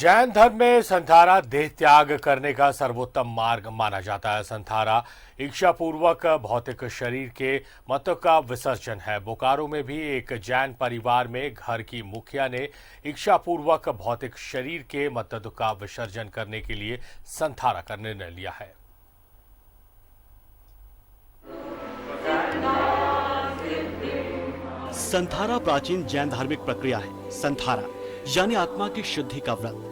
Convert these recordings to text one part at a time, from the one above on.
जैन धर्म में संथारा देह त्याग करने का सर्वोत्तम मार्ग माना जाता है। संथारा इच्छापूर्वक भौतिक शरीर के मतों का विसर्जन है। बोकारो में भी एक जैन परिवार में घर की मुखिया ने इच्छापूर्वक भौतिक शरीर के मतों का विसर्जन करने के लिए संथारा का निर्णय लिया है। संथारा प्राचीन जैन धार्मिक प्रक्रिया है। संथारा यानी आत्मा की शुद्धि का व्रत।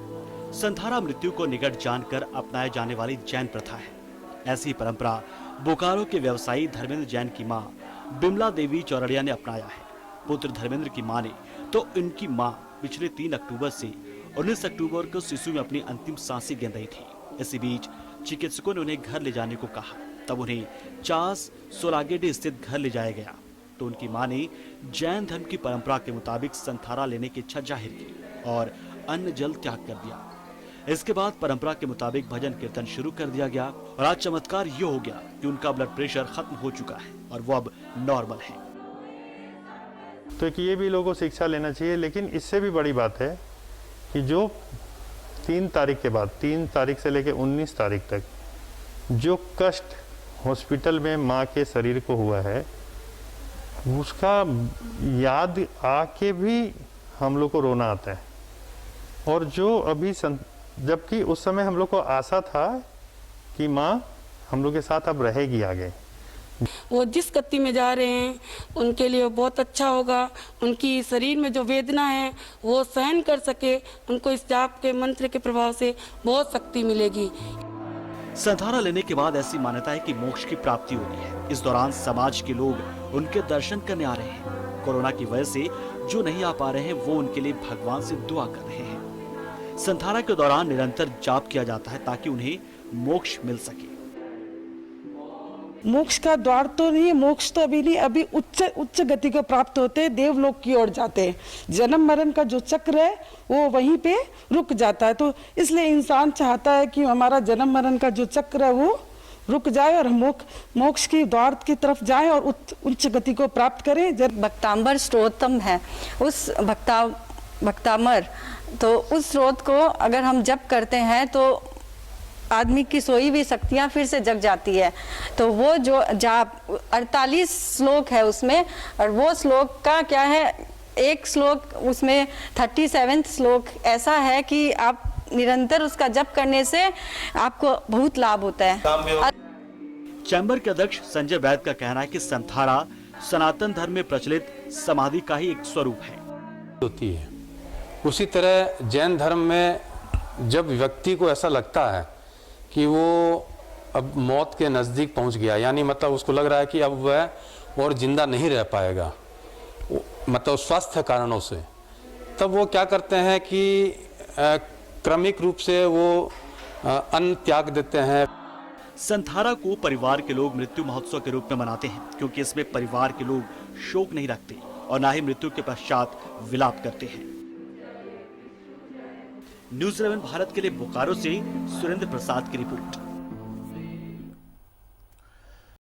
संथारा मृत्यु को निकट जानकर अपनाए जाने वाली जैन प्रथा है। ऐसी परंपरा बोकारो के व्यवसायी धर्मेंद्र जैन की मां बिमला देवी चौरड़िया ने अपनाया है। पुत्र धर्मेंद्र की मां ने तो इनकी मां पिछले 3 अक्टूबर से 19 अक्टूबर को शिशु में अपनी अंतिम सांसें गिन रही थी। इसी बीच चिकित्सकों ने उन्हें घर ले जाने को कहा। तब उन्हें चास सोलागेडे स्थित घर ले जाया गया तो उनकी मां ने जैन धर्म की परंपरा के मुताबिक संथारा लेने की इच्छा जाहिर की और अन्न जल त्याग कर दिया। इसके बाद परंपरा के मुताबिक भजन कीर्तन शुरू कर दिया गया और आज चमत्कार ये हो गया कि उनका ब्लड प्रेशर खत्म हो चुका है और वो अब नॉर्मल है। तो ये भी लोगों से शिक्षा लेना चाहिए। लेकिन इससे भी बड़ी बात है कि जो 3 तारीख के बाद 3 तारीख से लेकर 19 तारीख तक जो कष्ट हॉस्पिटल में माँ के शरीर को हुआ है उसका याद आके भी हम लोग को रोना आता है। और जो अभी जबकि उस समय हम लोग को आशा था कि माँ हम लोग के साथ अब रहेगी आगे। वो जिस गति में जा रहे हैं उनके लिए बहुत अच्छा होगा। उनकी शरीर में जो वेदना है वो सहन कर सके। उनको इस जाप के मंत्र के प्रभाव से बहुत शक्ति मिलेगी। संथारा लेने के बाद ऐसी मान्यता है कि मोक्ष की प्राप्ति होती है। इस दौरान समाज के लोग उनके दर्शन करने आ रहे हैं। कोरोना की वजह से जो नहीं आ पा रहे हैं वो उनके लिए भगवान से दुआ कर रहे हैं। संथारा के दौरान निरंतर जाप किया जाता है ताकि उन्हें मोक्ष मिल सके। मोक्ष का द्वार तो नहीं, मोक्ष तो अभी नहीं, अभी उच्च गति को प्राप्त होते हैं, देवलोक की ओर जाते हैं। जन्म मरण का जो चक्र है वो वहीं पे रुक जाता है। तो इसलिए इंसान चाहता है कि हमारा जन्म मरण का जो चक्र है वो रुक जाए और मोक्ष की द्वार की तरफ जाए और उच्च गति को प्राप्त करें। भक्तांबर स्त्रोतम है, उस भक्तामर, तो उस स्रोत को अगर हम जप करते हैं तो आदमी की सोई हुई शक्तियां फिर से जग जाती है। तो वो जो जाप 48 श्लोक है उसमें, और वो श्लोक का क्या है, एक श्लोक उसमें 37 श्लोक ऐसा है कि आप निरंतर उसका जप करने से आपको बहुत लाभ होता है। चैम्बर के अध्यक्ष संजय वैद का कहना है कि संथारा सनातन धर्म में प्रचलित समाधि का ही एक स्वरूप है। होती है उसी तरह जैन धर्म में जब व्यक्ति को ऐसा लगता है कि वो अब मौत के नज़दीक पहुंच गया, यानी मतलब उसको लग रहा है कि अब वह और जिंदा नहीं रह पाएगा, मतलब स्वास्थ्य कारणों से, तब वो क्या करते हैं कि क्रमिक रूप से वो अन्न त्याग देते हैं। संथारा को परिवार के लोग मृत्यु महोत्सव के रूप में मनाते हैं क्योंकि इसमें परिवार के लोग शोक नहीं रखते और न ही मृत्यु के पश्चात विलाप करते हैं। न्यूज़ 11 भारत के लिए बोकारो से सुरेंद्र प्रसाद की रिपोर्ट।